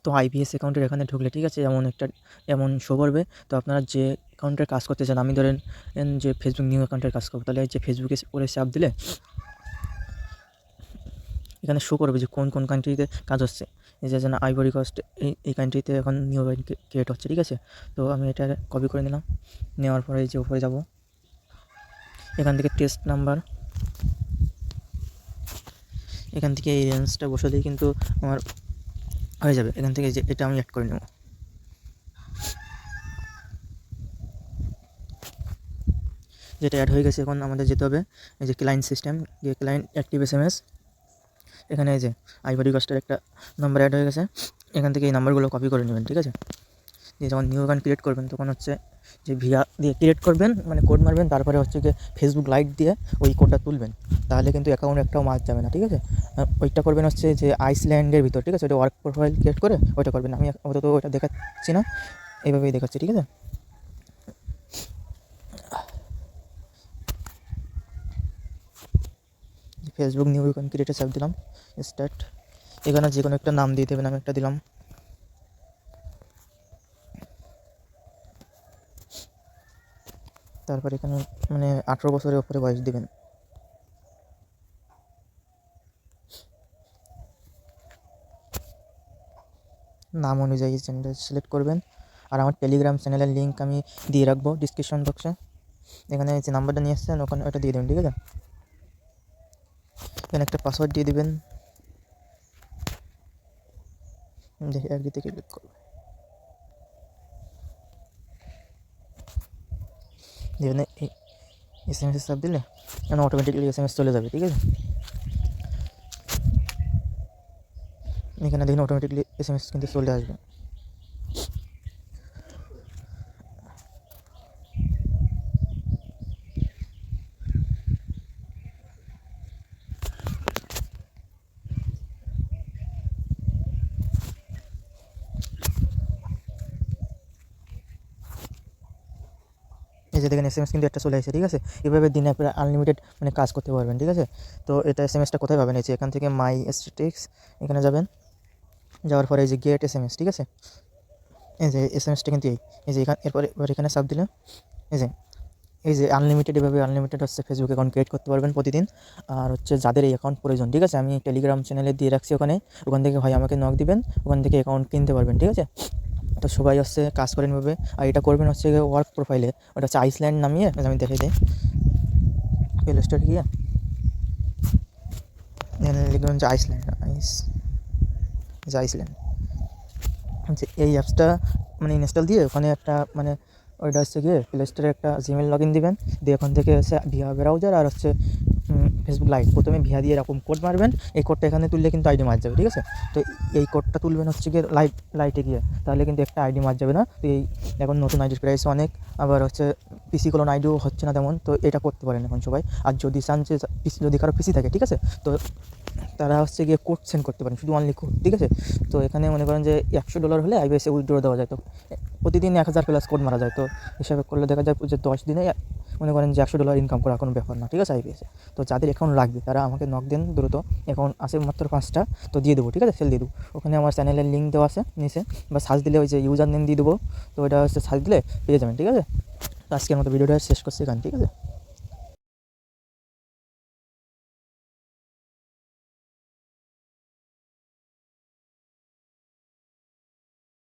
তো আইপিএস অ্যাকাউন্টের এখানে ঢুকলে ঠিক আছে এমন শো করবে। তো আপনারা যে অ্যাকাউন্টের কাজ করতে চান, আমি ধরেন যে ফেসবুক নিউ অ্যাকাউন্টের কাজ করবো, তাহলে যে ফেসবুকে করে চাপ দিলে এখানে শো করবে যে কোন কোন কান্ট্রিতে কাজ হচ্ছে। এই যে যেন আইভরি কোস্ট, এই কান্ট্রিতে এখন নিউ অ্যাকাউন্ট ক্রিয়েট হচ্ছে, ঠিক আছে। তো আমি এটা কপি করে নিলাম, নেওয়ার পরে যে উপরে যাব, এখান থেকে টেস্ট নাম্বার, এখান থেকে এই রেঞ্জটা বসালেই কিন্তু আমার হয়ে যাবে। এখান থেকে যে এটা আমি অ্যাড করে নেব। যেটা অ্যাড হয়ে গেছে, এখন আমাদের যেতে হবে এই যে ক্লায়েন্ট সিস্টেম, যে ক্লায়েন্ট অ্যাক্টিভ এসএমএস। এখানে এই যে আইভরি কোস্টের একটা নাম্বার অ্যাড হয়ে গেছে, এখান থেকে এই নাম্বারগুলো কপি করে নেবেন, ঠিক আছে। দিয়ে যখন নিউ অ্যাকাউন্ট ক্রিয়েট করবেন তখন হচ্ছে যে ভিয়া দিয়ে ক্রিয়েট করবেন, মানে কোড মারবেন, তারপরে হচ্ছে যে ফেসবুক লাইট দিয়ে ওই কোডটা তুলবেন, তাহলে কিন্তু অ্যাকাউন্ট একটাও মার যাবে না, ঠিক আছে। ওইটা করবেন হচ্ছে যে আইসল্যান্ডের ভিতর, ঠিক আছে। ওইটা ওয়ার্ক প্রোফাইল ক্রিয়েট করে ওইটা করবেন। আমি আপাতত ওইটা দেখাচ্ছি না, এইভাবেই দেখাচ্ছি, ঠিক আছে। ফেসবুক নিউ অ্যাকাউন্ট ক্রিয়েটে চাপ দিলাম, স্টার্ট। এখানে যে কোনো একটা নাম দিয়ে দেবেন, আমি একটা দিলাম। তারপর এখানে মানে 18 বছরের উপরে বয়স দেবেন। নাম অনুযায়ী চ্যানেল সিলেক্ট করবেন। আর আমার টেলিগ্রাম চ্যানেলের লিঙ্ক আমি দিয়ে রাখবো ডিসক্রিপশন বক্সে। এখানে যে নাম্বারটা নিয়ে এসছেন ওখানে ওটা দিয়ে দেবেন, ঠিক আছে। এখানে একটা পাসওয়ার্ড দিয়ে দেবেন, দেখি একদিকে ক্লিক করবে, এখানে এসএমএস চাপ দিলে এখানে অটোমেটিক্যালি এসএমএস চলে যাবে, ঠিক আছে। এখানে দেখুন অটোমেটিক্যালি এসএমএস কিন্তু চলে আসবে। এই যে দেখেন এসএমএস কিন্তু একটা চলে আসছে, ঠিক আছে। এভাবে দিনে আপনারা আনলিমিটেড মানে কাজ করতে পারবেন, ঠিক আছে। তো এটা এসএমএসটা কোথায় পাবেন, এই যে এখান থেকে মাই স্ট্যাটিস্টিক্স এখানে যাবেন, যাওয়ার পরে এই যে গেট এসএমএস, ঠিক আছে। এই যে এসএমএসটা কিন্তু এই যে এরপরে এখানে চাপ দিলে এই যে আনলিমিটেড, এভাবে আনলিমিটেড হচ্ছে ফেসবুক অ্যাকাউন্ট ক্রিয়েট করতে পারবেন প্রতিদিন। আর হচ্ছে যাদের এই অ্যাকাউন্ট প্রয়োজন, ঠিক আছে, আমি টেলিগ্রাম চ্যানেলে দিয়ে রাখছি, ওখান থেকে হয় আমাকে নক দিবেন, ওখান থেকে অ্যাকাউন্ট কিনতে পারবেন, ঠিক আছে। তো সবাই হচ্ছে কাজ করেন এভাবে। আর এটা করবেন হচ্ছে ওয়ার্ক প্রোফাইলে, ওটা হচ্ছে আইসল্যান্ড নামিয়ে আমি দেখে দিই, প্লে স্টোরে গিয়ে লিখবেন যে আইসল্যান্ড, আইসল্যান্ড যে এই অ্যাপসটা মানে ইনস্টল দিয়ে ওখানে একটা মানে ওইটা হচ্ছে গিয়ে প্লে স্টোরে একটা জিমেল লগ ইন দেবেন, দিয়ে ওখান থেকে হচ্ছে ভিয়া ব্রাউজার আর হচ্ছে ফেসবুক লাইট, প্রথমে ভিয়া দিয়ে এরকম কোড মারবেন, এই কোডটা এখানে তুললে কিন্তু আইডি মার যাবে, ঠিক আছে। তো এই কোডটা তুলবেন হচ্ছে গিয়ে লাইটে গিয়ে, তাহলে কিন্তু একটা আইডি মার যাবে না। তো এই এখন নতুন আইডির প্রাইস অনেক, আবার হচ্ছে পিসি কোনো আইডিও হচ্ছে না তেমন, তো এটা করতে পারেন এখন সবাই। আর যদি চান যে যদি কারো পিসি থাকে, ঠিক আছে, তো তারা হচ্ছে গিয়ে কোড সেন্ড করতে পারেন, শুধু অনলি কোড, ঠিক আছে। তো এখানে মনে করেন যে $100 হলে আইবিএসে উইথড্র দেওয়া যায়, তো প্রতিদিন 1000 প্লাস কোড মারা যায়, তো হিসাবে করলে দেখা যায় যে 10 দিনে মনে করেন যে $100 ইনকাম করা কোনো ব্যাপার না, ঠিক আছে, আইবিএসে। তো যাদের অ্যাকাউন্ট লাগবে তারা আমাকে নক দেন দ্রুত, অ্যাকাউন্ট আছে মাত্র 5টা, তো দিয়ে দেবো, ঠিক আছে, সেল দিয়ে দেবো। ওখানে আমার চ্যানেলের লিঙ্ক দেওয়া আছে নিচে, বা সার্চ দিলে ওই যে ইউজার নেম দিয়ে দেবো, তো ওইটা হচ্ছে সার্চ দিলে পেয়ে যাবেন, ঠিক আছে। তো আজকের মতো ভিডিওটা শেষ করছি এখানে, ঠিক আছে।